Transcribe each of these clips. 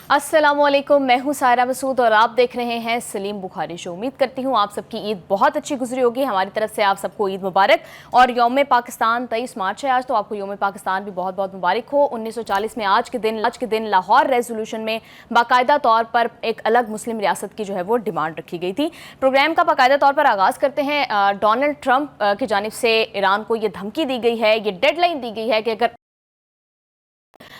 अस्सलामुअलैकुम, मैं हूं सायरा मसूद और आप देख रहे हैं सलीम बुखारी शो। उम्मीद करती हूं आप सबकी ईद बहुत अच्छी गुजरी होगी। हमारी तरफ से आप सबको ईद मुबारक। और यौम पाकिस्तान 23 मार्च है आज, तो आपको यौम पाकिस्तान भी बहुत बहुत मुबारक हो। 1940 में आज के दिन लाहौर रेजोल्यूशन में बाकायदा तौर पर एक अलग मुस्लिम रियासत की जो है वो डिमांड रखी गई थी। प्रोग्राम का बाकायदा तौर पर आगाज़ करते हैं। डोनाल्ड ट्रंप की जानिब से ईरान को ये धमकी दी गई है, ये डेडलाइन दी गई है कि अगर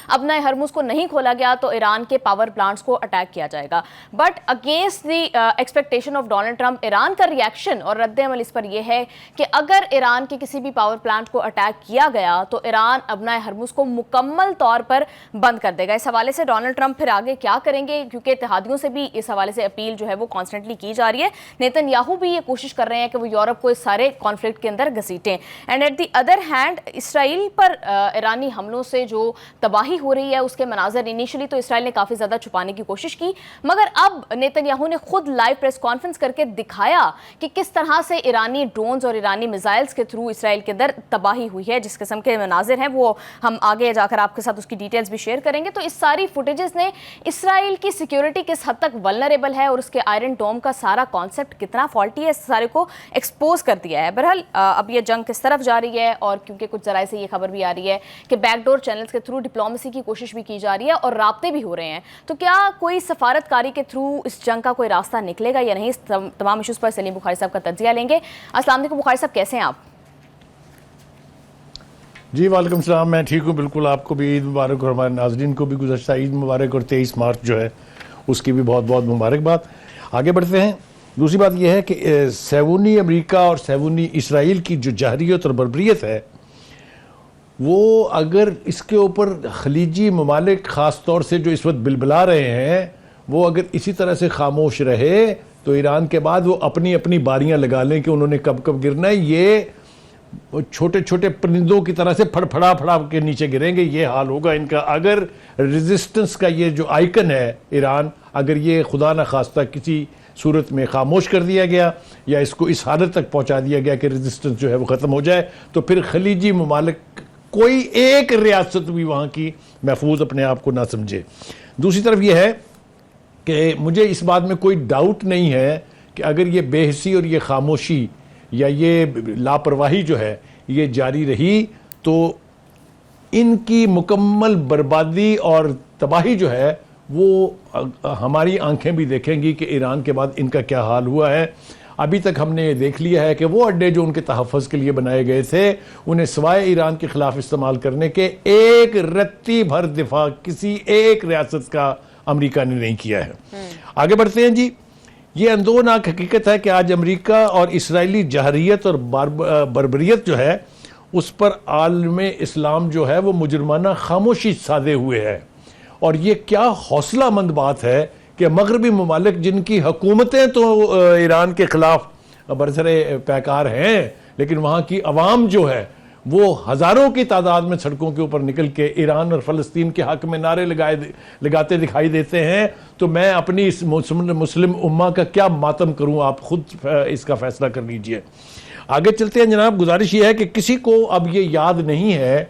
अपना हरमुज को नहीं खोला गया तो ईरान के पावर प्लांट्स को अटैक किया जाएगा। But against the expectation of Donald Trump, Iran का रिएक्शन और रद्द अमल इस पर यह है कि अगर ईरान के किसी भी पावर प्लांट को अटैक किया गया तो ईरान अपना हरमुज को मुकम्मल तौर पर बंद कर देगा। इस हवाले से डोनाल्ड ट्रंप फिर आगे क्या करेंगे, क्योंकि इत्तेहादियों से भी इस हवाले से अपील जो है वो कॉन्स्टेंटली की जा रही है। नेतन्याहू भी ये कोशिश कर रहे हैं कि वो यूरोप को इस सारे कॉन्फ्लिक्ट के अंदर घसीटें। And at the other hand, Israel पर ईरानी हमलों से जो तबाही हो रही है उसके मनाजर इनिशियली तो इसराइल ने काफी ज्यादा छुपाने की कोशिश की, मगर अब नेतन्याहू ने खुद लाइव प्रेस कॉन्फ्रेंस करके दिखाया कि किस तरह से ईरानी ड्रोन्स और ईरानी मिसाइल्स के थ्रू इसराइल के अंदर तबाही हुई है। जिस किस्म के मनाजिर हैं वो हम आगे जाकर आपके साथ उसकी डिटेल्स भी शेयर करेंगे। तो इस सारी फुटेजेस ने इसराइल की सिक्योरिटी किस हद तक वल्नरेबल है और उसके आयरन डोम का सारा कॉन्सेप्ट कितना फॉल्टी है, इस सारे को एक्सपोज कर दिया है। बहरहाल अब ये जंग किस तरफ जा रही है, और क्योंकि कुछ जराए से ये खबर भी आ रही है कि बैकडोर चैनल्स के थ्रू डिप्लोमेसी की कोशिश भी की जा रही है और राब्ते भी हो रहे हैं, तो क्या कोई सफारतकारी के थ्रू इस जंग का कोई रास्ता निकलेगा या नहीं, इस तमाम इश्यूज पर सलीम बुखारी साहब का तज्जिया लेंगे। अस्सलाम वालेकुम बुखारी साहब, कैसे हैं आप? जी वालेकुम सलाम, मैं ठीक हूँ बिल्कुल। आपको भी ईद मुबारक और हमारे नाज़रीन को भी गुज़श्ता ईद मुबारक और 23 मार्च जो है उसकी भी बहुत बहुत मुबारकबाद। आगे बढ़ते हैं। दूसरी बात यह है कि सैवूनी अमेरिका और सैवूनी इसराइल की जो जहरियत और बर्बरियत है, वो अगर इसके ऊपर खलीजी ममालिक ख़ास तौर से जो इस वक्त बिलबिला रहे हैं, वो अगर इसी तरह से खामोश रहे तो ईरान के बाद वो अपनी अपनी बारियां लगा लें कि उन्होंने कब कब गिरना है। ये छोटे छोटे परिंदों की तरह से फड़फड़ा फड़ा के नीचे गिरेंगे, ये हाल होगा इनका। अगर रेजिस्टेंस का ये जो आइकन है ईरान, अगर ये खुदा न खास्ता किसी सूरत में खामोश कर दिया गया या इसको इस हालत तक पहुंचा दिया गया कि रेजिस्टेंस जो है वो ख़त्म हो जाए, तो फिर खलीजी ममालिक कोई एक रियासत भी वहाँ की महफूज अपने आप को ना समझे। दूसरी तरफ यह है कि मुझे इस बात में कोई डाउट नहीं है कि अगर ये बेहिसी और ये खामोशी या ये लापरवाही जो है ये जारी रही तो इनकी मुकम्मल बर्बादी और तबाही जो है वो हमारी आंखें भी देखेंगी कि ईरान के बाद इनका क्या हाल हुआ है। अभी तक हमने ये देख लिया है कि वो अड्डे जो उनके तहफ़्फ़ुज़ के लिए बनाए गए थे, उन्हें सिवाय ईरान के खिलाफ इस्तेमाल करने के एक रत्ती भर दिफा किसी एक रियासत का अमेरिका ने नहीं किया है। आगे बढ़ते हैं जी। ये अंदोनाक हकीकत है कि आज अमेरिका और इसराइली जहरियत और बर्बरियत जो है उस पर आलम इस्लाम जो है वो मुजरमाना खामोशी साधे हुए है। और ये क्या हौसलामंद बात है कि मगरबी ममालिक जिनकी हुकूमतें तो ईरान के खिलाफ बरसरे पैकार हैं, लेकिन वहाँ की अवाम जो है वो हज़ारों की तादाद में सड़कों के ऊपर निकल के ईरान और फ़लस्तीन के हक़ में नारे लगाते दिखाई देते हैं। तो मैं अपनी इस मुस्लिम उम्मा का क्या मातम करूँ, आप खुद इसका फ़ैसला कर लीजिए। आगे चलते हैं जनाब। गुजारिश ये है कि किसी को अब ये याद नहीं है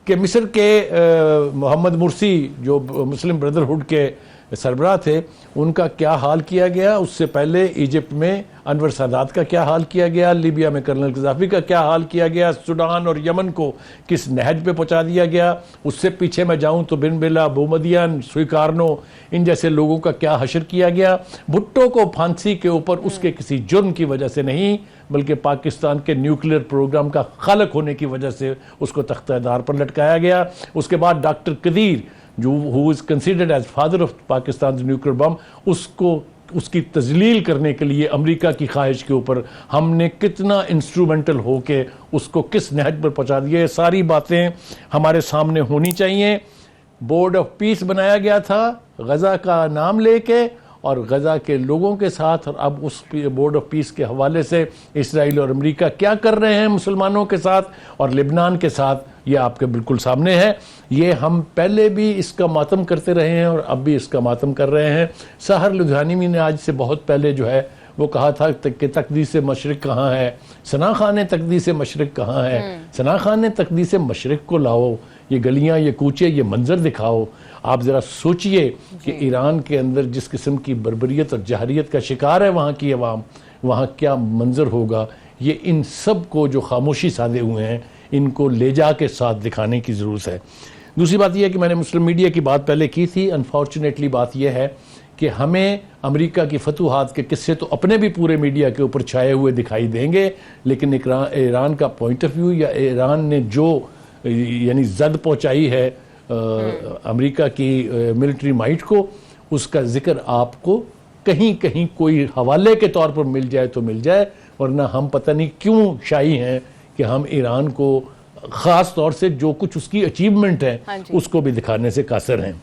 कि मिस्र के मोहम्मद मुर्सी जो मुस्लिम ब्रदरहुड के सरबराह थे, उनका क्या हाल किया गया। उससे पहले इजिप्ट में अनवर सादात का क्या हाल किया गया, लीबिया में कर्नल गद्दाफी का क्या हाल किया गया, सूडान और यमन को किस नहज पे पहुंचा दिया गया। उससे पीछे मैं जाऊं तो बिन बेला, बोमदियान, सुइकारनो, इन जैसे लोगों का क्या हशर किया गया। भुट्टो को फांसी के ऊपर उसके किसी जुर्म की वजह से नहीं, बल्कि पाकिस्तान के न्यूक्लियर प्रोग्राम का खालक होने की वजह से उसको तख्तादार पर लटकाया गया। उसके बाद डॉक्टर कदीर जो who is considered as father of Pakistan nuclear bomb, उसको उसकी तजलील करने के लिए अमेरिका की ख्वाहिश के ऊपर हमने कितना इंस्ट्रूमेंटल हो के उसको किस नहज पर पहुंचा दिया। ये सारी बातें हमारे सामने होनी चाहिए। बोर्ड ऑफ पीस बनाया गया था गज़ा का नाम लेके और गज़ा के लोगों के साथ, और अब उस बोर्ड ऑफ पीस के हवाले से इसराइल और अमेरिका क्या कर रहे हैं मुसलमानों के साथ और लिबनान के साथ, ये आपके बिल्कुल सामने है। ये हम पहले भी इसका मातम करते रहे हैं और अब भी इसका मातम कर रहे हैं। सहर लुधियानवी ने आज से बहुत पहले जो है वो कहा था कि तकदीस मशरिक कहाँ है, सना खान तकदीस मशरिक कहाँ है। सना खान तकदीस मशरिक को लाओ, ये गलियां, ये कूचे, ये मंजर दिखाओ। आप ज़रा सोचिए कि ईरान के अंदर जिस किस्म की बर्बरियत और जहरियत का शिकार है वहाँ की अवाम, वहाँ क्या मंजर होगा। ये इन सब को जो खामोशी साधे हुए हैं, इनको ले जा के साथ दिखाने की ज़रूरत है। दूसरी बात यह है कि मैंने मुस्लिम मीडिया की बात पहले की थी। अनफॉर्चुनेटली बात यह है कि हमें अमेरिका की फतूहात के किस्से तो अपने भी पूरे मीडिया के ऊपर छाए हुए दिखाई देंगे, लेकिन ईरान का पॉइंट ऑफ व्यू या ईरान ने जो यानी जद पहुंचाई है अमेरिका की मिलिट्री माइट को, उसका जिक्र आपको कहीं कहीं कोई हवाले के तौर पर मिल जाए तो मिल जाए, वरना हम पता नहीं क्यों शाही हैं कि हम ईरान को ख़ास तौर से जो कुछ उसकी अचीवमेंट है उसको भी दिखाने से कासर हैं।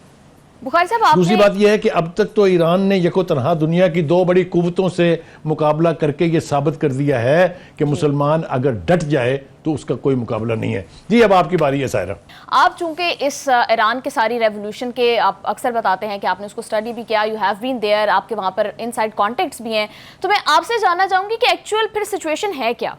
बुखारी साहब, दूसरी बात यह है कि अब तक तो ईरान ने यको तनहा दुनिया की दो बड़ी कुव्वतों से मुकाबला करके ये साबित कर दिया है कि मुसलमान अगर डट जाए तो उसका कोई मुकाबला नहीं है। जी, अब आपकी बारी है सायरा। आप चूंकि इस ईरान के सारी रेवोल्यूशन के आप अक्सर बताते हैं कि आपने उसको स्टडी भी किया, यू हैव बीन देयर, आपके वहां पर इनसाइड कॉन्टेक्ट्स भी हैं, तो मैं आपसे जानना चाहूंगी कि एक्चुअल फिर सिचुएशन है क्या?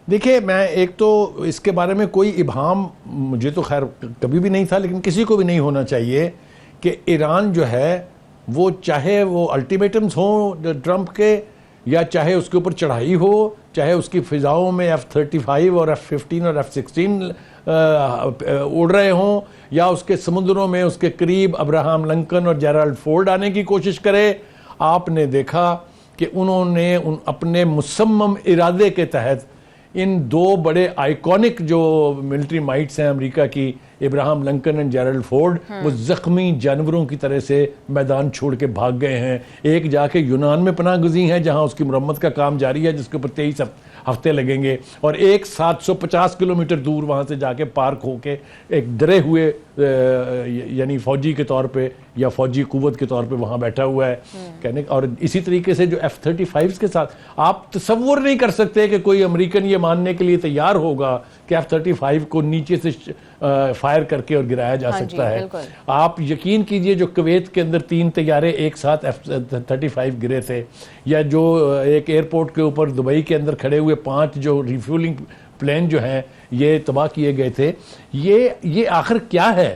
देखिए, मैं एक तो इसके बारे में कोई इबाम मुझे तो खैर कभी भी नहीं था, लेकिन किसी को भी नहीं होना चाहिए कि ईरान जो है वो चाहे वो अल्टीमेटम्स हों ट्रंप के, या चाहे उसके ऊपर चढ़ाई हो, चाहे उसकी फिजाओं में F-35 और F-15 और F-16 उड़ रहे हों, या उसके समुद्रों में उसके करीब अब्राहम लिंकन और जेराल्ड फोर्ड आने की कोशिश करे, आपने देखा कि उन्होंने अपने मुसम्मम इरादे के तहत इन दो बड़े आइकॉनिक जो मिलिट्री माइट्स हैं अमेरिका की, Ibrahim Lincoln and Gerald Ford, वो जख्मी जानवरों की तरह से मैदान छोड़ के भाग गए हैं। एक जाके यूनान में पनाह गुज़ी है जहां उसकी मुरम्मत का काम जारी है, जिसके ऊपर 23 हफ्ते लगेंगे, और एक 750 किलोमीटर दूर वहां से जाके पार्क होके एक डरे हुए यानी फौजी के तौर पे या फौजी कुव्वत के तौर पे वहां बैठा हुआ है कहने। और इसी तरीके से जो F-35 के साथ आप तसव्वुर नहीं कर सकते कि कोई अमेरिकन ये मानने के लिए तैयार होगा कि F-35 को नीचे से फायर करके और गिराया जा सकता है। आप यकीन कीजिए, जो कुवैत के अंदर 3 तैयारे एक साथ F-35 गिरे थे, या जो एक एयरपोर्ट के ऊपर दुबई के अंदर खड़े हुए 5 जो रिफ्यूलिंग प्लेन जो हैं ये तबाह किए गए थे, ये आखिर क्या है?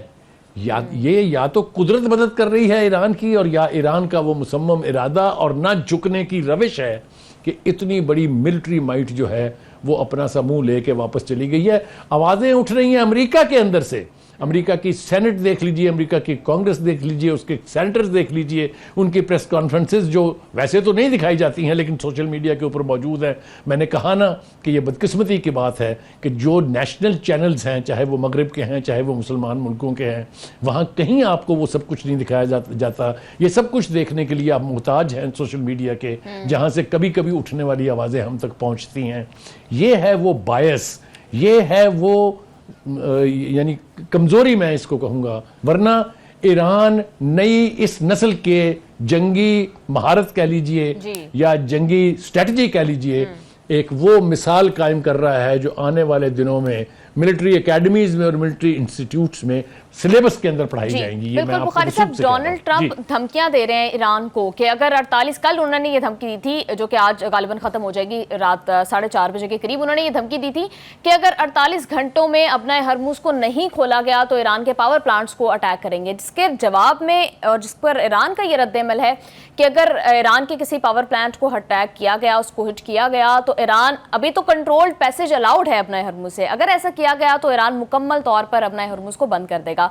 या तो कुदरत मदद कर रही है ईरान की, और या ईरान का वो मुसम्मम इरादा और ना झुकने की रविश है कि इतनी बड़ी मिलिट्री माइट जो है वो अपना सा मुंह लेके वापस चली गई है। आवाजें उठ रही हैं अमेरिका के अंदर से, अमेरिका की सेनेट देख लीजिए, अमेरिका की कांग्रेस देख लीजिए, उसके सेनेटर्स देख लीजिए, उनकी प्रेस कॉन्फ्रेंसेस जो वैसे तो नहीं दिखाई जाती हैं लेकिन सोशल मीडिया के ऊपर मौजूद है। मैंने कहा ना कि ये बदकिस्मती की बात है कि जो नेशनल चैनल्स हैं, चाहे वो मगरिब के हैं चाहे वो मुसलमान मुल्कों के हैं, वहाँ कहीं आपको वो सब कुछ नहीं दिखाया जाता। ये सब कुछ देखने के लिए आप मोहताज हैं सोशल मीडिया के, जहाँ से कभी कभी उठने वाली आवाज़ें हम तक पहुँचती हैं। ये है वो बायस, ये है वो यानी कमजोरी, मैं इसको कहूंगा। वरना ईरान नई इस नस्ल के जंगी महारत कह लीजिए या जंगी स्ट्रेटजी कह लीजिए, एक वो मिसाल कायम कर रहा है जो आने वाले दिनों में मिलिट्री एकेडमीज में और मिलिट्री इंस्टीट्यूट्स में सिलेबस के अंदर पढ़ाई जाएंगी। ये मैं बुखारी साहब, डोनाल्ड ट्रंप धमकियां दे रहे हैं ईरान को कि अगर 48, कल उन्होंने ये धमकी दी थी जो कि आज गालिबन खत्म हो जाएगी रात 4:30 बजे के करीब, उन्होंने ये धमकी दी थी कि अगर 48 घंटों में अपना हरमुज को नहीं खोला गया तो ईरान के पावर प्लांट्स को अटैक करेंगे। जिसके जवाब में और जिस पर ईरान का ये रद्द-ए-अमल है कि अगर ईरान के किसी पावर प्लांट को अटैक किया गया, उसको हिट किया गया, तो ईरान अभी तो कंट्रोल्ड पैसेज अलाउड है अपना हरमुज से, अगर ऐसा किया गया तो ईरान मुकम्मल तौर पर अपना हरमुज को बंद कर देगा।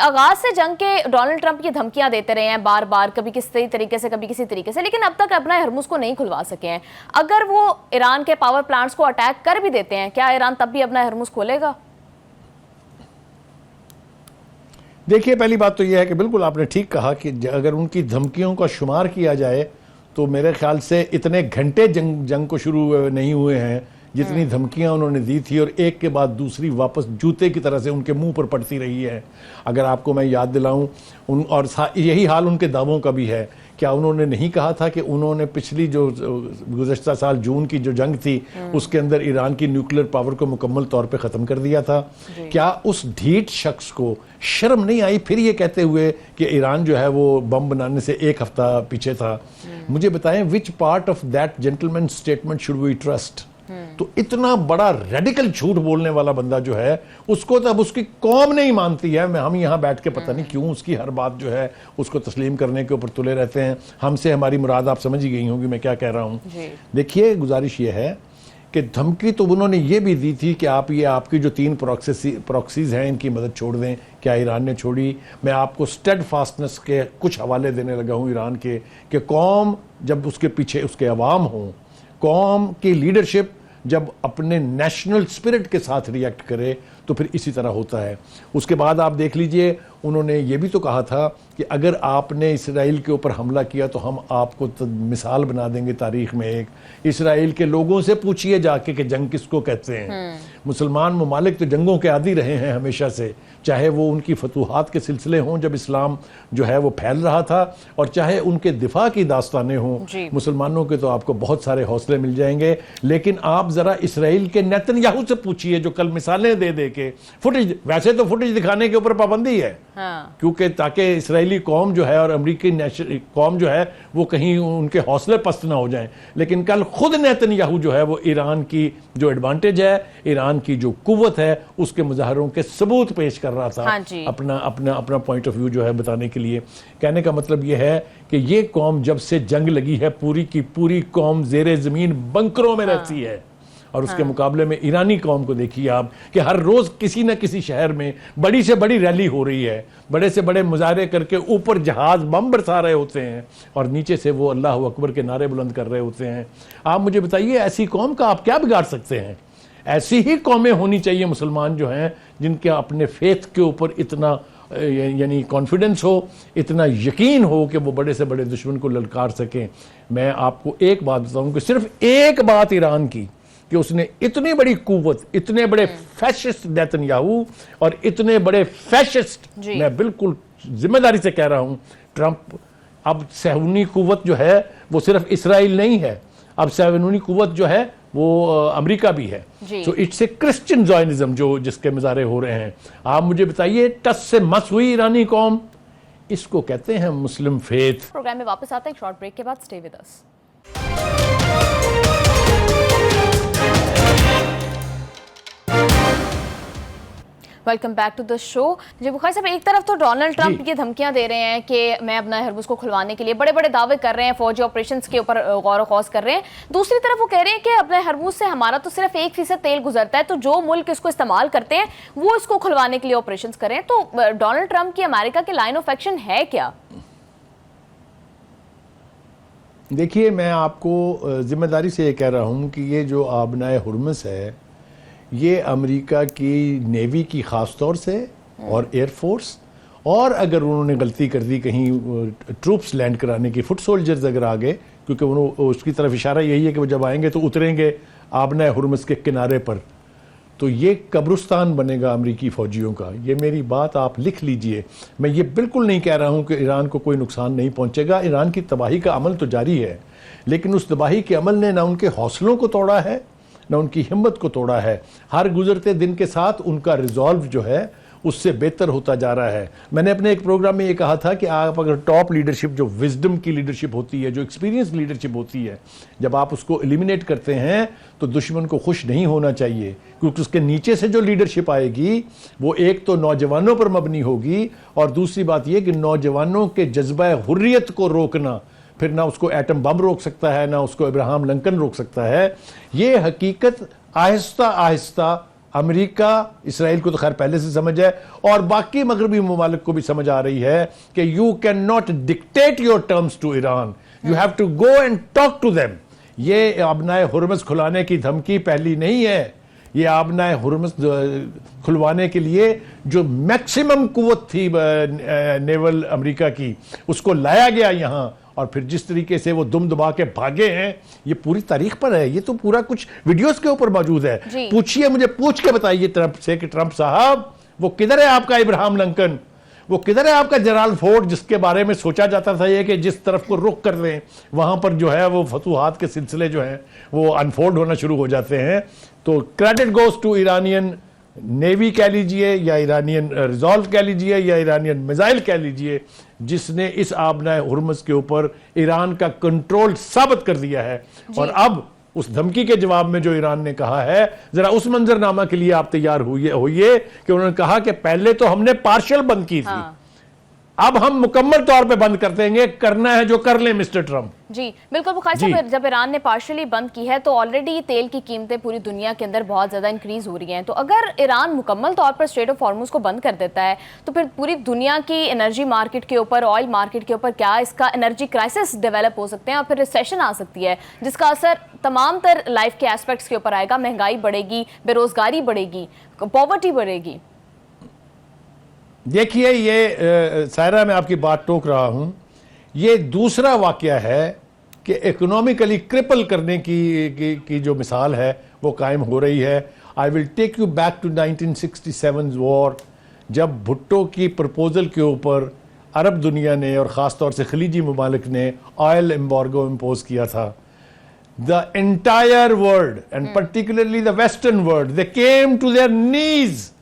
आगाज से जंग के डोनाल्ड ट्रंप ये धमकियां देते रहे हैं बार बार, कभी किसी तरीके से कभी किसी तरीके से, लेकिन अब तक अपना हरमुज को नहीं खुलवा सके हैं। अगर वो ईरान के पावर प्लांट्स को अटैक कर भी देते हैं, क्या ईरान तब भी अपना हरमुज खोलेगा? देखिए, पहली बात तो यह है कि बिल्कुल आपने ठीक कहा कि अगर उनकी धमकियों का शुमार किया जाए तो मेरे ख्याल से इतने घंटे जंग को शुरू नहीं हुए हैं जितनी धमकियां उन्होंने दी थी, और एक के बाद दूसरी वापस जूते की तरह से उनके मुंह पर पड़ती रही है। अगर आपको मैं याद दिलाऊं, और यही हाल उनके दावों का भी है। क्या उन्होंने नहीं कहा था कि उन्होंने पिछली जो गुज़श्ता साल जून की जो जंग थी उसके अंदर ईरान की न्यूक्लियर पावर को मुकम्मल तौर पे ख़त्म कर दिया था? क्या उस ढीठ शख्स को शर्म नहीं आई फिर ये कहते हुए कि ईरान जो है वो बम बनाने से 1 हफ्ता पीछे था? मुझे बताएं, which part of that gentleman statement should we trust? तो इतना बड़ा रेडिकल झूठ बोलने वाला बंदा जो है, उसको तो अब उसकी कौम नहीं मानती है। हम यहां बैठ के पता नहीं क्यों उसकी हर बात जो है उसको तस्लीम करने के ऊपर तुले रहते हैं। हमसे हमारी मुराद आप समझ ही गई होंगी मैं क्या कह रहा हूं। देखिए, गुजारिश ये है कि धमकी तो उन्होंने ये भी दी थी कि आप ये आपकी जो 3 प्रॉक्सीज हैं इनकी मदद छोड़ दें। क्या ईरान ने छोड़ी? मैं आपको स्टेड फास्टनेस के कुछ हवाले देने लगा हूं ईरान के, कि कौम जब उसके पीछे उसके अवाम हों, कौम की लीडरशिप जब अपने नेशनल स्पिरिट के साथ रिएक्ट करे तो फिर इसी तरह होता है। उसके बाद आप देख लीजिए, उन्होंने ये भी तो कहा था कि अगर आपने इसराइल के ऊपर हमला किया तो हम आपको तो मिसाल बना देंगे तारीख में एक। इसराइल के लोगों से पूछिए जाके कि जंग किसको कहते हैं। मुसलमान ममालिक तो जंगों के आदी रहे हैं हमेशा से, चाहे वो उनकी फतूहात के सिलसिले हों जब इस्लाम जो है वो फैल रहा था, और चाहे उनके दिफा की दास्तानें हों। मुसलमानों के तो आपको बहुत सारे हौसले मिल जाएंगे, लेकिन आप जरा इसराइल के नेतन्याहू से पूछिए जो कल मिसालें दे दे के फुटेज, वैसे तो फुटेज दिखाने के ऊपर पाबंदी है, क्योंकि ताकि इसराइली कौम जो है और अमेरिकी कौम जो है वो कहीं उनके हौसले पस्त ना हो जाएं। लेकिन कल खुद नेतन्याहू जो है वो ईरान की जो एडवांटेज है, ईरान की जो कुव्वत है, उसके मुजाहरों के सबूत पेश कर रहा था। अपना अपना अपना पॉइंट ऑफ व्यू जो है बताने के लिए। कहने का मतलब ये है कि ये कौम जब से जंग लगी है, पूरी की पूरी कौम जेरे जमीन बंकरों में रहती है। और उसके मुकाबले में ईरानी कौम को देखिए आप कि हर रोज किसी न किसी शहर में बड़ी से बड़ी रैली हो रही है, बड़े से बड़े मुजाहरे करके ऊपर जहाज बम बरसा रहे होते हैं और नीचे से वो अल्लाह अकबर के नारे बुलंद कर रहे होते हैं। आप मुझे बताइए, ऐसी कौम का आप क्या बिगाड़ सकते हैं? ऐसी ही कौमें होनी चाहिए मुसलमान जो हैं, जिनके अपने फेथ के ऊपर इतना यानी कॉन्फिडेंस हो, इतना यकीन हो कि वो बड़े से बड़े दुश्मन को ललकार सकें। मैं आपको एक बात बताऊं कि सिर्फ एक बात ईरान की, कि उसने इतनी बड़ी कुव्वत, इतने बड़े फैशिस्ट नेतन्याहू और इतने बड़े फैशिस्ट, मैं बिल्कुल जिम्मेदारी से कह रहा हूं, ट्रंप, अब सहूनी कुव्वत जो है वो सिर्फ इसराइल नहीं है, अब सहूनी कुव्वत जो है वो अमेरिका भी है। सो इट्स ए क्रिश्चियन ज़ायनिज़्म जो जिसके मुजाहरे हो रहे हैं। आप मुझे बताइए, टस से मस हुई ईरानी कौम, इसको कहते हैं मुस्लिम फेथ। प्रोग्राम में वापस आते हैं एक शॉर्ट ब्रेक के बाद। Stay with us. Welcome back to the show. Ji Bukhari साहब, एक तरफ तो डोनाल्ड ट्रंप ये धमकियां दे रहे हैं कि मैं अपना हरमुज को खुलवाने के लिए बड़े बड़े दावे कर रहे हैं, फौजी ऑपरेशंस के ऊपर गौर खौज कर रहे हैं। दूसरी तरफ वो कह रहे हैं कि अपने हरमुज से हमारा तो सिर्फ 1% तेल गुजरता है, तो जो मुल्क इसको इस्तेमाल करते हैं वो इसको खुलवाने के लिए ऑपरेशंस करें। तो डोनाल्ड ट्रंप की अमेरिका के लाइन ऑफ एक्शन है क्या? देखिए, मैं आपको जिम्मेदारी से ये कह रहा हूं कि ये जो आबनाए हुर्मुज़ है, ये अमेरिका की नेवी की ख़ास तौर से और एयरफोर्स, और अगर उन्होंने गलती कर दी कहीं ट्रूप्स लैंड कराने की, फुट सोल्जर्स अगर आ गए, क्योंकि उसकी तरफ इशारा यही है कि वो जब आएंगे तो उतरेंगे आबनाए हुर्मुज़ के किनारे पर, तो ये कब्रिस्तान बनेगा अमेरिकी फ़ौजियों का। ये मेरी बात आप लिख लीजिए। मैं ये बिल्कुल नहीं कह रहा हूँ कि ईरान को कोई नुकसान नहीं पहुँचेगा। ईरान की तबाही का अमल तो जारी है, लेकिन उस तबाही के अमल ने ना उनके हौसलों को तोड़ा है, न उनकी हिम्मत को तोड़ा है। हर गुजरते दिन के साथ उनका रिजॉल्व जो है उससे बेहतर होता जा रहा है। मैंने अपने एक प्रोग्राम में ये कहा था कि आप अगर टॉप लीडरशिप, जो विजडम की लीडरशिप होती है, जो एक्सपीरियंस लीडरशिप होती है, जब आप उसको एलिमिनेट करते हैं तो दुश्मन को खुश नहीं होना चाहिए, क्योंकि उसके नीचे से जो लीडरशिप आएगी वो एक तो नौजवानों पर मबनी होगी, और दूसरी बात यह कि नौजवानों के जज्बा हुर्रियत को रोकना, फिर ना उसको एटम बम रोक सकता है, ना उसको अब्राहम लिंकन रोक सकता है। ये हकीकत आहिस्ता आहिस्ता अमेरिका, इसराइल को तो खैर पहले से समझ है, और बाकी मगरबी ममालिक को भी समझ आ रही है कि you can not dictate your terms to Iran, you have to go and talk to them. ये आबनाए हुर्मुज़ खुलाने की धमकी पहली नहीं है। ये आबनाए हुर्मुज़ खुलवाने के लिए जो मैक्सिमम कुव्वत थी नेवल अमेरिका की, उसको लाया गया यहाँ, और फिर जिस तरीके से वो दुम दबा के भागे हैं, ये पूरी तारीख पर है। ये तो पूरा कुछ वीडियोस के ऊपर मौजूद है। पूछिए, मुझे पूछ के बताइए ट्रंप से कि ट्रंप साहब, वो किधर है आपका इब्राहिम लिंकन, वो किधर है आपका जेराल्ड फोर्ड, जिसके बारे में सोचा जाता था ये कि जिस तरफ को रुख कर दें वहां पर जो है वो फतूहात के सिलसिले जो हैं वो अनफोल्ड होना शुरू हो जाते हैं। तो credit goes to Iranian navy कह लीजिए, या ईरानियन रिजॉल्व कह लीजिए, या ईरानियन मिसाइल कह लीजिए, जिसने इस आबनाए हुर्मुज़ के ऊपर ईरान का कंट्रोल साबित कर दिया है। और अब उस धमकी के जवाब में जो ईरान ने कहा है, जरा उस मंजरनामा के लिए आप तैयार होइए कि उन्होंने कहा कि पहले तो हमने पार्शियल बंद की थी, अब हम मुकम्मल तौर पे बंद कर देंगे, करना है जो कर ले मिस्टर ट्रंप। जी बिल्कुल बुखारी साहब, जब ईरान ने पार्शियली बंद की है तो ऑलरेडी तेल की कीमतें पूरी दुनिया के अंदर बहुत ज्यादा इंक्रीज हो रही हैं, तो अगर ईरान मुकम्मल तौर पर स्ट्रेट ऑफ हॉर्मुज को बंद कर देता है तो फिर पूरी दुनिया की एनर्जी मार्केट के ऊपर, ऑयल मार्केट के ऊपर क्या इसका एनर्जी क्राइसिस डेवलप हो सकते हैं और फिर रिसेशन आ सकती है, जिसका असर तमाम तर लाइफ के एस्पेक्ट्स के ऊपर आएगा। महंगाई बढ़ेगी, बेरोजगारी बढ़ेगी, पॉवर्टी बढ़ेगी। देखिए ये सायरा, मैं आपकी बात टोक रहा हूं, ये दूसरा वाकया है कि इकोनॉमिकली क्रिपल करने की जो मिसाल है वो कायम हो रही है। I will take you back to 1967 war, जब भुट्टो की प्रपोजल के ऊपर अरब दुनिया ने और ख़ास तौर से खलीजी ममालिक ने ऑयल एम्बार्गो इम्पोज किया था। The entire world and particularly the western world, they came to their knees.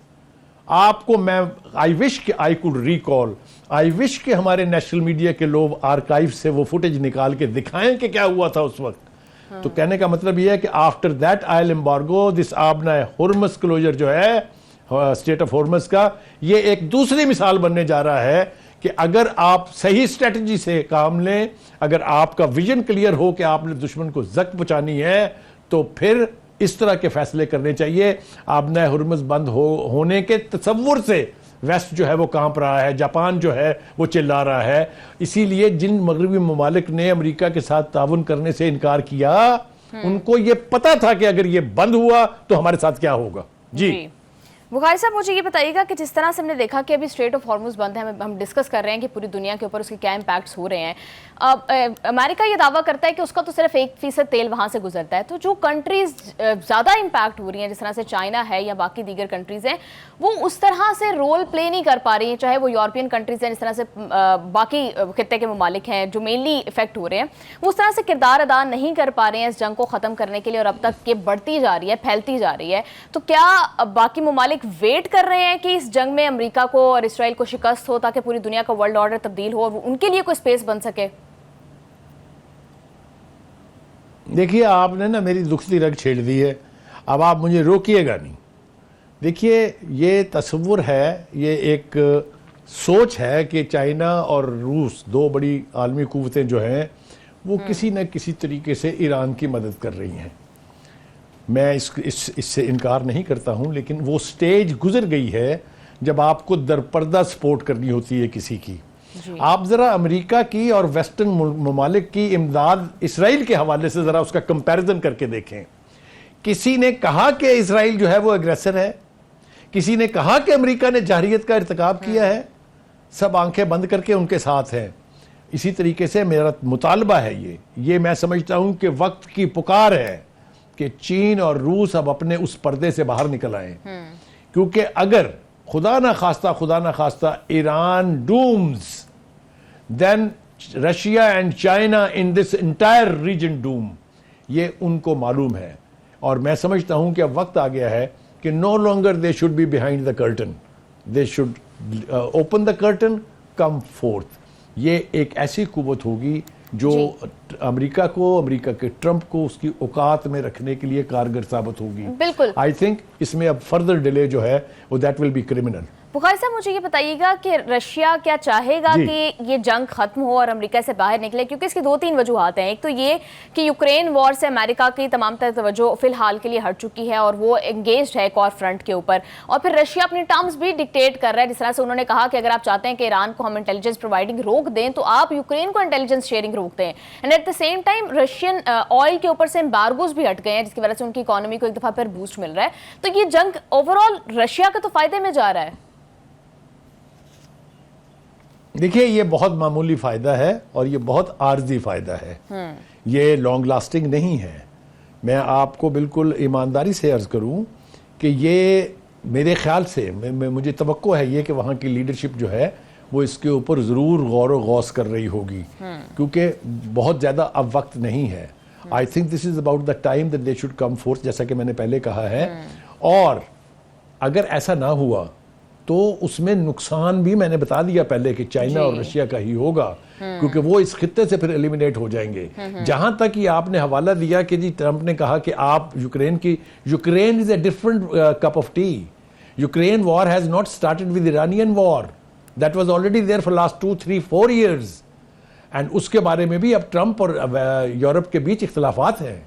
आपको मैं आई विश कि I could recall, I wish कि हमारे नेशनल मीडिया के लोग आर्काइव से वो फुटेज निकाल के दिखाएं कि क्या हुआ था उस वक्त। तो कहने का मतलब यह है कि after that oil embargo, this आबना हुर्मस क्लोजर जो है स्टेट ऑफ हुर्मस का, ये एक दूसरी मिसाल बनने जा रहा है कि अगर आप सही स्ट्रेटजी से काम लें, अगर आपका विजन क्लियर हो कि आपने दुश्मन को जख्म पहुंचानी है, तो फिर इस तरह के फैसले करने चाहिए। आबना हुर्मुज़ बंद होने के तसव्वुर से वेस्ट जो है वो कांप रहा है, जापान जो है वो चिल्ला रहा है। इसीलिए जिन मगरबी ममालिक ने अमेरिका के साथ ताउन करने से इनकार किया, उनको ये पता था कि अगर ये बंद हुआ तो हमारे साथ क्या होगा। जी बुखारी साहब, मुझे ये बताइएगा कि जिस तरह से हमने देखा कि अभी स्ट्रेट ऑफ हॉर्मुज़ बंद है, हम डिस्कस कर रहे हैं कि पूरी दुनिया के ऊपर उसके क्या इम्पैक्ट्स हो रहे हैं। अमेरिका ये दावा करता है कि उसका तो सिर्फ 1% तेल वहाँ से गुजरता है, तो जो कंट्रीज ज़्यादा इम्पैक्ट हो रही हैं, जिस तरह से चाइना है या बाकी दीगर कंट्रीज़ हैं, वो उस तरह से रोल प्ले नहीं कर पा रही हैं, चाहे वो यूरोपियन कंट्रीज़ हैं, जिस तरह से बाकी खित्ते के ममालिक हैं जो मेनली इफेक्ट हो रहे हैं, वो उस तरह से किरदार अदा नहीं कर पा रहे हैं इस जंग को ख़त्म करने के लिए, और अब तक ये बढ़ती जा रही है, फैलती जा रही है। तो क्या बाकी ममालिक वेट कर रहे हैं कि इस जंग में अमेरिका को और इसराइल को शिकस्त हो ताकि पूरी दुनिया का वर्ल्ड ऑर्डर तब्दील हो और उनके लिए कोई स्पेस बन सके? देखिए, आपने ना मेरी दुखती रग छेड़ दी है, अब आप मुझे रोकिएगा नहीं। देखिए, ये तस्वुर है, ये एक सोच है कि चाइना और रूस, दो बड़ी आलमी कुव्वतें जो हैं, वो किसी न किसी तरीके से ईरान की मदद कर रही हैं। मैं इससे इनकार नहीं करता हूं, लेकिन वो स्टेज गुजर गई है जब आपको दरपर्दा सपोर्ट करनी होती है किसी की। आप जरा अमेरिका की और वेस्टर्न ममालिक की इमदाद इसराइल के हवाले से जरा उसका कंपैरिजन करके देखें। किसी ने कहा कि इसराइल जो है वो एग्रेसर है, किसी ने कहा कि अमेरिका ने जारहियत का इर्तिकाब किया है, सब आंखें बंद करके उनके साथ हैं। इसी तरीके से मेरा मुतालबा है ये मैं समझता हूं कि वक्त की पुकार है कि चीन और रूस अब अपने उस पर्दे से बाहर निकल आए, क्योंकि अगर खुदा ना खास्ता Iran dooms, then Russia and China in this entire region doom. ये उनको मालूम है, और मैं समझता हूं कि अब वक्त आ गया है कि no longer they should be behind the curtain, they should open the curtain, come forth. ये एक ऐसी कुव्वत होगी जो अमेरिका के ट्रंप को उसकी औकात में रखने के लिए कारगर साबित होगी। बिल्कुल, आई थिंक इसमें अब फर्दर डिले जो है वो that will be criminal. Bukhari साहब, मुझे ये बताइएगा कि रशिया क्या चाहेगा कि ये जंग खत्म हो और अमेरिका से बाहर निकले, क्योंकि इसकी 2-3 वजूहात हैं। एक तो ये कि यूक्रेन वॉर से अमेरिका की तमाम तरह तवज्जो फिलहाल के लिए हट चुकी है और वो एंगेज्ड है एक और फ्रंट के ऊपर, और फिर रशिया अपनी टर्म्स भी डिक्टेट कर रहा है। जिस तरह से उन्होंने कहा कि अगर आप चाहते हैं कि ईरान को हम इंटेलिजेंस प्रोवाइडिंग रोक दें तो आप यूक्रेन को इंटेलिजेंस शेयरिंग रोक दें। And at the same time Russian oil के ऊपर से एम्बार्गोज भी हट गए हैं, जिसकी वजह से उनकी इकोनॉमी को एक दफा फिर बूस्ट मिल रहा है। तो ये जंग ओवरऑल रशिया के तो फायदे में जा रहा है। देखिए, ये बहुत मामूली फायदा है और ये बहुत आर्जी फायदा है, ये लॉन्ग लास्टिंग नहीं है। मैं आपको बिल्कुल ईमानदारी से अर्ज करूं कि ये मेरे ख्याल से मुझे तवक्को है ये कि वहाँ की लीडरशिप जो है वो इसके ऊपर ज़रूर गौर व गौस कर रही होगी, क्योंकि बहुत ज़्यादा अब वक्त नहीं है। I think this is about the time that they should come fourth, जैसा कि मैंने पहले कहा है। और अगर ऐसा ना हुआ तो उसमें नुकसान भी मैंने बता दिया पहले कि चाइना और रशिया का ही होगा, क्योंकि वो इस खित्ते से फिर एलिमिनेट हो जाएंगे। जहां तक ये आपने हवाला दिया कि जी ट्रंप ने कहा कि आप Ukraine is a different cup of tea. Ukraine war has not started with Iranian war, that was already there for last 2, 3, 4 years। And उसके बारे में भी अब ट्रंप और यूरोप के बीच इख्तलाफात हैं।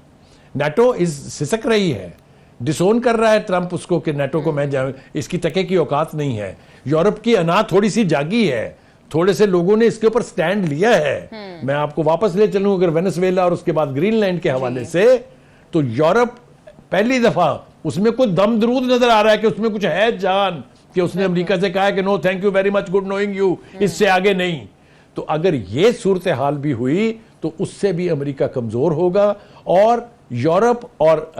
नाटो इस सिसक रही है, डिसोन कर रहा है ट्रंप उसको कि नाटो को मैं इसकी तके की औकात नहीं है। यूरोप की अना थोड़ी सी जागी है, थोड़े से लोगों ने इसके ऊपर स्टैंड लिया है। मैं आपको वापस ले चलूं अगर वेनेजुएला और उसके बाद ग्रीनलैंड के हवाले से, तो यूरोप पहली दफा उसमें कुछ दम दरूद नजर आ रहा है कि उसमें कुछ है जान, कि उसने अमेरिका से कहा कि no thank you very much, good knowing you, इससे आगे नहीं। तो अगर ये सूरत हाल भी हुई तो उससे भी अमेरिका कमजोर होगा और यूरोप और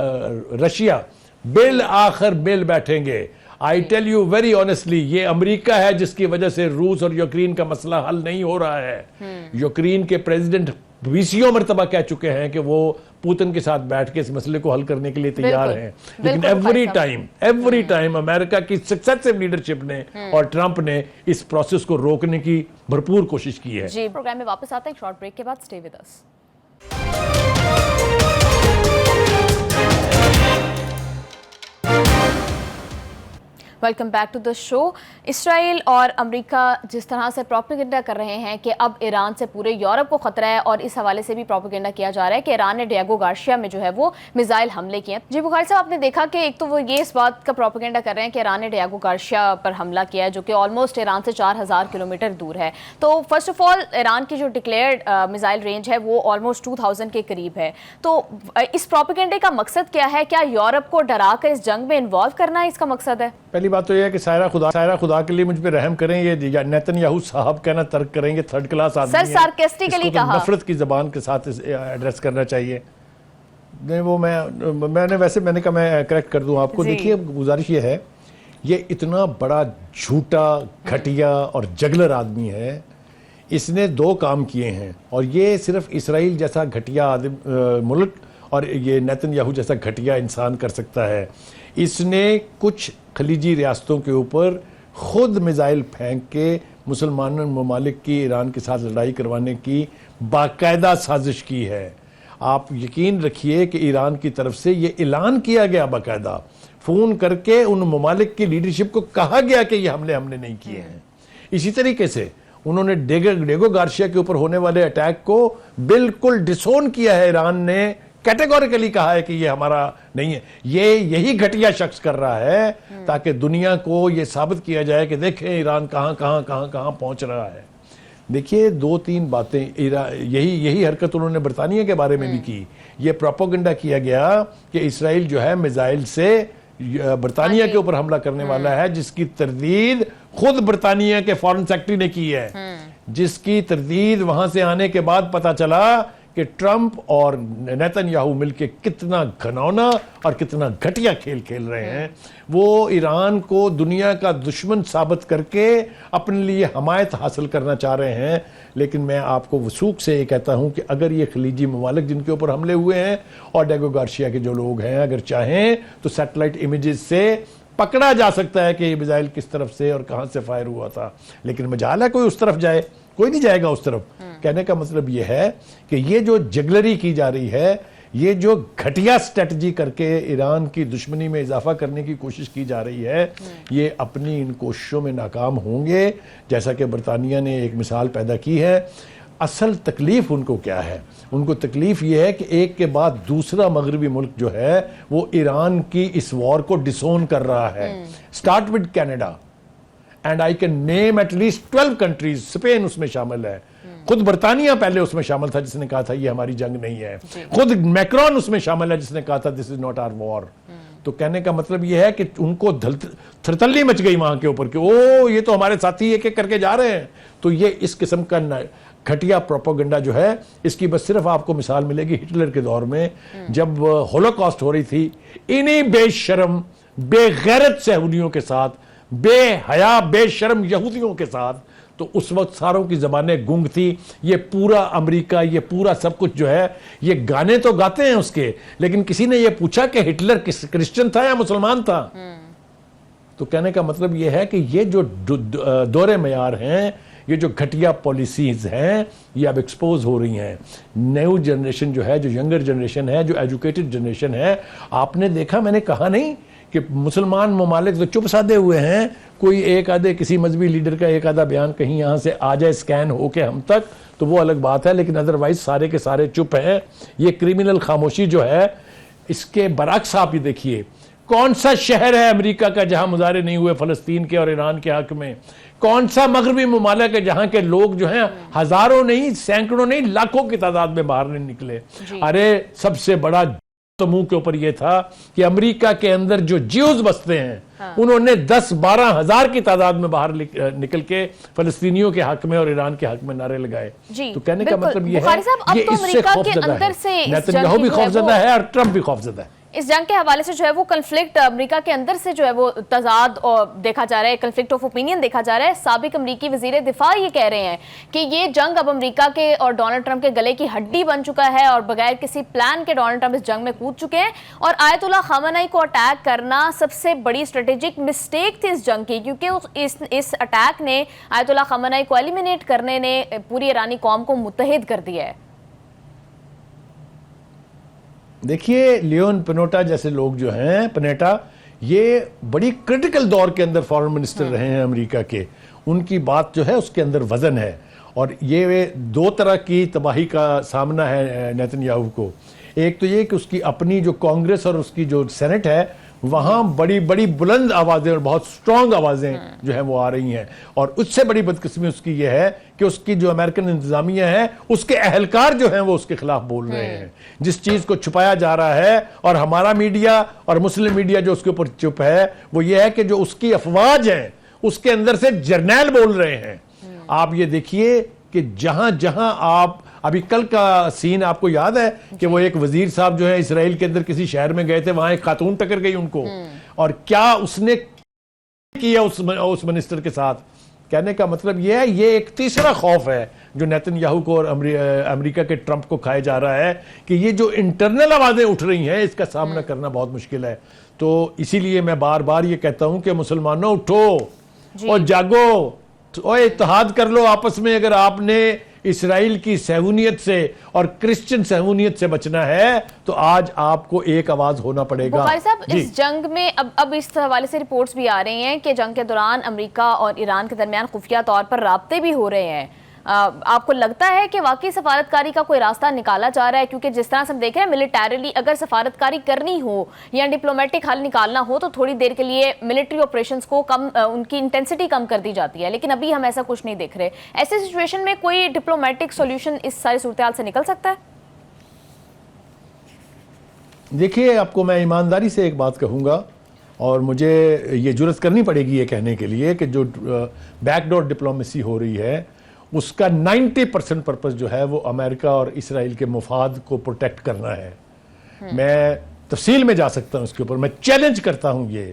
रशिया बिल आखिर मिल बैठेंगे। I tell you very honestly, ये अमेरिका है जिसकी वजह से रूस और यूक्रेन का मसला हल नहीं हो रहा है। यूक्रेन के प्रेसिडेंट 20 मरतबा कह चुके हैं कि वो पुतिन के साथ बैठ के इस मसले को हल करने के लिए तैयार हैं, लेकिन एवरी टाइम अमेरिका की सक्सेसिव लीडरशिप ने और ट्रंप ने इस प्रोसेस को रोकने की भरपूर कोशिश की है। जी, प्रोग्राम में वापस आते हैं शॉर्ट ब्रेक के बाद, stay with us. Welcome back to the show. Israel और अमेरिका जिस तरह से प्रोपेगेंडा कर रहे हैं कि अब ईरान से पूरे यूरोप को खतरा है, और इस हवाले से भी प्रोपेगेंडा किया जा रहा है कि ईरान ने डिएगो गार्सिया में जो है वो मिसाइल हमले किए। जी बुखारी साहब, आपने देखा कि एक तो वो ये इस बात का प्रोपेगेंडा कर रहे हैं कि ईरान ने डिएगो गार्सिया पर हमला किया है, जो कि ऑलमोस्ट ईरान से 4000 किलोमीटर दूर है। तो फर्स्ट ऑफ ऑल ईरान की जो डिक्लेयर्ड मिसाइल रेंज है वो ऑलमोस्ट 2000 के करीब है। तो इस प्रोपेगेंडे का मकसद क्या है? क्या यूरोप को डरा कर इस जंग में इन्वॉल्व करना है इसका मकसद है? पहली बात तो यह है कि सायरा खुदा के लिए मुझ पे रहम करें, ये नेतन्याहू साहब कहना तर्क करेंगे, थर्ड क्लास आदमी है। सर सार्केस्टिकली कहा, नफरत की जबान के साथ एड्रेस करना चाहिए। नहीं, वो मैंने कहा मैं करेक्ट कर दूं आपको। देखिए, गुजारिश ये है, ये इतना बड़ा झूठा, घटिया और जगलर आदमी है। इसने 2 काम किए हैं, और ये सिर्फ इसराइल जैसा घटिया मुल्क और ये नेतन्याहू जैसा घटिया इंसान कर सकता है। इसने कुछ खलीजी रियासतों के ऊपर खुद मिसाइल फेंक के मुसलमान ममालिक की ईरान के साथ लड़ाई करवाने की बाकायदा साजिश की है। आप यकीन रखिए कि ईरान की तरफ से ये ऐलान किया गया, बाकायदा फ़ोन करके उन ममालिक की लीडरशिप को कहा गया कि ये हमने नहीं किए हैं। इसी तरीके से उन्होंने डिएगो गार्सिया के ऊपर होने वाले अटैक को बिल्कुल डिसोन किया है। ईरान ने कैटेगोरिकली कहा है कि ये हमारा नहीं है। ये यही घटिया शख्स कर रहा है ताकि दुनिया को ये साबित किया जाए कि देखें ईरान कहां पहुंच रहा है। देखिए, 2-3 बातें यही हरकत उन्होंने बरतानिया के बारे में भी की। ये प्रोपेगेंडा किया गया कि इसराइल जो है मिसाइल से बरतानिया के ऊपर हमला करने वाला है, जिसकी तरदीद खुद बरतानिया के फॉरेन सेक्रेटरी ने की है। जिसकी तरदीद वहां से आने के बाद पता चला कि ट्रंप और नेतन्याहू मिलके कितना घनौना और कितना घटिया खेल खेल रहे हैं। वो ईरान को दुनिया का दुश्मन साबित करके अपने लिए हमायत हासिल करना चाह रहे हैं। लेकिन मैं आपको वसूख से ये कहता हूं कि अगर ये खलीजी ममालिक जिनके ऊपर हमले हुए हैं और डिएगो गार्सिया के जो लोग हैं, अगर चाहें तो सैटेलाइट इमेजेस से पकड़ा जा सकता है कि ये मिसाइल किस तरफ से और कहां से फायर हुआ था। लेकिन मजाल है कोई उस तरफ जाए? कोई नहीं जाएगा उस तरफ। कहने का मतलब यह है कि ये जो जगलरी की जा रही है, ये जो घटिया स्ट्रेटजी करके ईरान की दुश्मनी में इजाफा करने की कोशिश की जा रही है, ये अपनी इन कोशिशों में नाकाम होंगे। जैसा कि बरतानिया ने एक मिसाल पैदा की है। असल तकलीफ उनको क्या है? उनको तकलीफ ये है कि एक के बाद दूसरा मगरबी मुल्क जो है वो ईरान की इस वॉर को डिसोन कर रहा है। Start with Canada, and I can name at least 12 countries. Spain उसमें शामिल है, खुद बरतानिया पहले उसमें शामिल था जिसने कहा था ये हमारी जंग नहीं है, खुद मैक्रोन उसमें शामिल है जिसने कहा था this is not our war. तो कहने का मतलब यह है कि उनको थरथल्ली मच गई वहां के ऊपर कि ओ ये तो हमारे साथी एक एक करके जा रहे हैं। तो ये इस किस्म का घटिया प्रोपेगेंडा जो है, इसकी बस सिर्फ आपको मिसाल मिलेगी हिटलर के दौर में, जब होलोकॉस्ट हो रही थी इन्हीं बेशर्म बेगैरत सहूदियों के साथ, बेहया बेशर्म यहूदियों के साथ। तो उस वक्त सारों की जबानें गूंग थी। ये पूरा अमेरिका, ये पूरा सब कुछ जो है, ये गाने तो गाते हैं उसके, लेकिन किसी ने ये पूछा कि हिटलर क्रिश्चियन था या मुसलमान था? तो कहने का मतलब ये है कि ये जो दौरे मयार हैं, ये जो घटिया पॉलिसीज हैं, ये अब एक्सपोज हो रही हैं। न्यू जनरेशन जो है, जो यंगर जनरेशन है, जो एजुकेटेड जनरेशन है, आपने देखा, मैंने कहा नहीं कि मुसलमान ममालिक तो चुप साधे हुए हैं, कोई एक आधे किसी मजहबी लीडर का एक आधा बयान कहीं यहाँ से आ जाए स्कैन होके हम तक, तो वो अलग बात है, लेकिन अदरवाइज सारे के सारे चुप हैं। ये क्रिमिनल खामोशी जो है, इसके बरअक्स आप ये देखिए, कौन सा शहर है अमेरिका का जहां मुजाहरे नहीं हुए फलस्तीन के और ईरान के हक में? कौन सा मगरबी ममालिक है जहां के लोग जो हैं हजारों नहीं, सैकड़ों नहीं, लाखों की तादाद में बाहर नहीं निकले? अरे सबसे बड़ा तो मुंह के ऊपर यह था कि अमेरिका के अंदर जो ज्यूज बसते हैं, उन्होंने 10-12 हजार की तादाद में बाहर निकल के फलस्तीनियों के हक में और ईरान के हक में नारे लगाए। तो कहने का मतलब यह है, ये इससे खौफजदा है, नेतन्याहू भी खौफजदा है और ट्रंप भी खौफजदा है। इस जंग के हवाले से जो है वो कन्फ्लिक्ट अमेरिका के अंदर से जो है वो तजाद और देखा जा रहा है, कन्फ्लिक्ट ऑफ ओपिनियन देखा जा रहा है। साबिक अमरीकी वजीर दिफा ये कह रहे हैं कि ये जंग अब अमेरिका के और डोनाल्ड ट्रंप के गले की हड्डी बन चुका है और बगैर किसी प्लान के डोनाल्ड ट्रंप इस जंग में कूद चुके हैं, और आयतुल्लाह खामेनी को अटैक करना सबसे बड़ी स्ट्रेटेजिक मिस्टेक थी इस जंग की, क्योंकि इस अटैक ने आयतुल्लाह खामेनी को एलिमिनेट करने ने पूरी ईरानी कौम को मुत्तहिद कर दिया है। देखिए, लियोन पनेटा जैसे लोग जो हैं, पनेटा, ये बड़ी क्रिटिकल दौर के अंदर फॉरेन मिनिस्टर रहे हैं अमेरिका के। उनकी बात जो है उसके अंदर वजन है, और ये दो तरह की तबाही का सामना है नेतन्याहू को। एक तो ये कि उसकी अपनी जो कांग्रेस और उसकी जो सेनेट है, वहां बड़ी बड़ी बुलंद आवाजें और बहुत स्ट्रांग आवाजें जो है वो आ रही हैं, और उससे बड़ी बदकिस्मती उसकी ये है कि उसकी जो अमेरिकन इंतजामिया है, उसके अहलकार जो हैं वो उसके खिलाफ बोल रहे हैं। जिस चीज को छुपाया जा रहा है, और हमारा मीडिया और मुस्लिम मीडिया जो उसके ऊपर चुप है, वो ये है कि जो उसकी अफवाज है उसके अंदर से जर्नैल बोल रहे हैं। आप ये देखिए कि जहां जहां आप, अभी कल का सीन आपको याद है कि वो एक वजीर साहब जो है इसराइल के अंदर किसी शहर में गए थे, वहां एक खातून टकर गई उनको, और क्या उसने किया उस मिनिस्टर के साथ। कहने का मतलब यह है, ये एक तीसरा खौफ है जो नेतन्याहू को और अमेरिका के ट्रंप को खाया जा रहा है कि ये जो इंटरनल आवाजें उठ रही हैं, इसका सामना करना बहुत मुश्किल है। तो इसीलिए मैं बार बार ये कहता हूं कि मुसलमानों उठो और जागो और इत्तेहाद कर लो आपस में। अगर आपने इसराइल की सहूनियत से और क्रिश्चियन सहूनियत से बचना है तो आज आपको एक आवाज होना पड़ेगा। बुखारी साहब, इस जंग में अब इस हवाले से रिपोर्ट्स भी आ रही हैं कि जंग के दौरान अमेरिका और ईरान के दरमियान खुफिया तौर पर राब्ते भी हो रहे हैं। आपको लगता है कि वाकई सफारतकारी का कोई रास्ता निकाला जा रहा है? क्योंकि जिस तरह से हम देख रहे हैं, मिलिटरीली अगर सफारतकारी करनी हो या डिप्लोमेटिक हल निकालना हो तो थोड़ी देर के लिए मिलिट्री ऑपरेशंस को कम, उनकी इंटेंसिटी कम कर दी जाती है, लेकिन अभी हम ऐसा कुछ नहीं देख रहे। ऐसे सिचुएशन में कोई डिप्लोमेटिक सॉल्यूशन इस सारी सूरत से निकल सकता है? देखिए, आपको मैं ईमानदारी से एक बात कहूंगा, और मुझे ये जुर्रत करनी पड़ेगी ये कहने के लिए कि जो बैकडोर डिप्लोमेसी हो रही है उसका 90% पर्पस जो है वो अमेरिका और इसराइल के मुफाद को प्रोटेक्ट करना है। मैं तफसील में जा सकता हूं उसके ऊपर, मैं चैलेंज करता हूं ये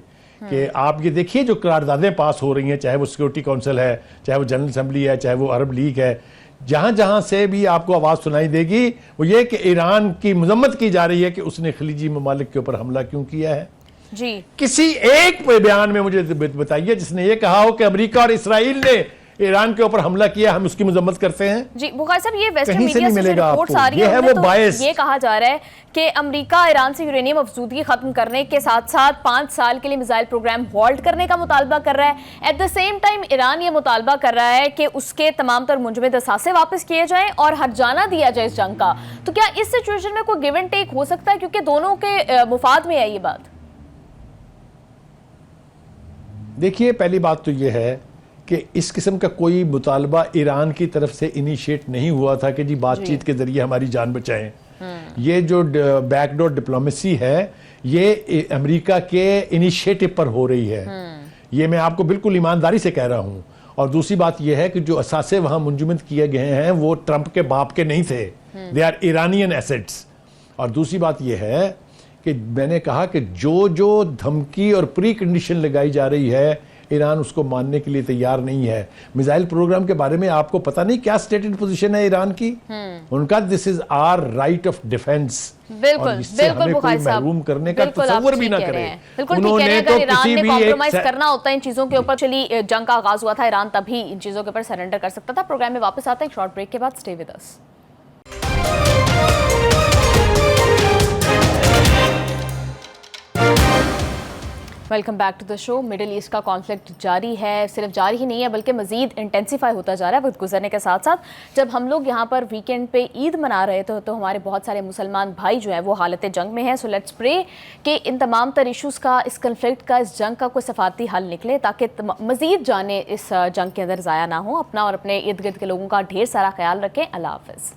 कि आप ये देखिए जो करारदादें पास हो रही हैं, चाहे वो सिक्योरिटी काउंसिल है, चाहे वो जनरल असेंबली है, चाहे वो अरब लीग है, जहां जहां से भी आपको आवाज सुनाई देगी वो ये कि ईरान की मजम्मत की जा रही है कि उसने खलीजी ममालिक के ऊपर हमला क्यों किया है। जी, किसी एक बयान में मुझे बताइए जिसने ये कहा हो कि अमेरिका और इसराइल ने ईरान के ऊपर हमला किया, हम उसकी मजम्मत करते हैं। जी बुखारी साहब, ये वेस्टर्न कहीं से मीडिया नहीं से मिलेगा रिपोर्ट्स आपको। आ रही ये है वो तो बायस। ये कहा जा रहा है कि अमेरिका ईरान से यूरेनियम अफजूदगी खत्म करने के साथ साथ 5 साल के लिए मिसाइल प्रोग्राम हॉल्ट करने का मुतालबा कर रहा है। At the same time Iran ये मुतालबा कर रहा है कि उसके तमाम तर मुंजमद असासे वापस किए जाएं और हर्जाना दिया जाए इस जंग का। तो क्या इस सिचुएशन में कोई गिव एंड टेक हो सकता है, क्योंकि दोनों के मुफाद में है ये बात? देखिए, पहली बात तो ये है कि इस किस्म का कोई मुतालबा ईरान की तरफ से इनिशिएट नहीं हुआ था कि जी बातचीत के जरिए हमारी जान बचाएं। ये जो बैकडोर डिप्लोमेसी है ये अमेरिका के इनिशिएटिव पर हो रही है। ये मैं आपको बिल्कुल ईमानदारी से कह रहा हूं। और दूसरी बात यह है कि जो असासे वहां मुंजमद किए गए हैं वो ट्रंप के बाप के नहीं थे, दे आर ईरानियन एसेट्स। और दूसरी बात यह है कि मैंने कहा कि जो जो धमकी और प्री कंडीशन लगाई जा रही है ईरान उसको मानने के लिए तैयार नहीं है। मिसाइल प्रोग्राम के बारे में आपको पता नहीं क्या स्टेटेड पोजीशन है ईरान की। उनका this is our right of defence. बिल्कुल बिल्कुल बुखारी साहब, महरूम करने का बिल्कुल तसव्वुर आप भी ना ठीक कह रहे करें। हैं। बिल्कुल ठीक कह रहे हैं। उन्होंने अगर तो ईरान किसी ने भी कॉम्प्रोमाइज एक करना होता इन चीजों के ऊपर, चलिए जंग का आगाज हुआ था, ईरान तभी इन चीजों के ऊपर सरेंडर कर सकता था। प्रोग्राम में वापस आते हैं शॉर्ट ब्रेक के बाद, stay with us. Welcome back to the show. Middle east का कॉन्फ्लिक्ट जारी है, सिर्फ जारी ही नहीं है बल्कि मजीद इंटेंसिफाई होता जा रहा है वक्त गुजरने के साथ साथ। जब हम लोग यहाँ पर वीकेंड पे ईद मना रहे थे तो हमारे बहुत सारे मुसलमान भाई जो है वो हालत जंग में हैं। सो लेट्स प्रे कि इन तमाम तर इशूज़ का, इस कन्फ्लिक्ट का, इस जंग का कोई सफारती हल निकले ताकि मजीद जाने इस जंग के अंदर ज़ाया ना हो। अपना और अपने इर्द गिर्द के लोगों का ढेर सारा ख्याल रखें। अल्लाह हाफ़िज़।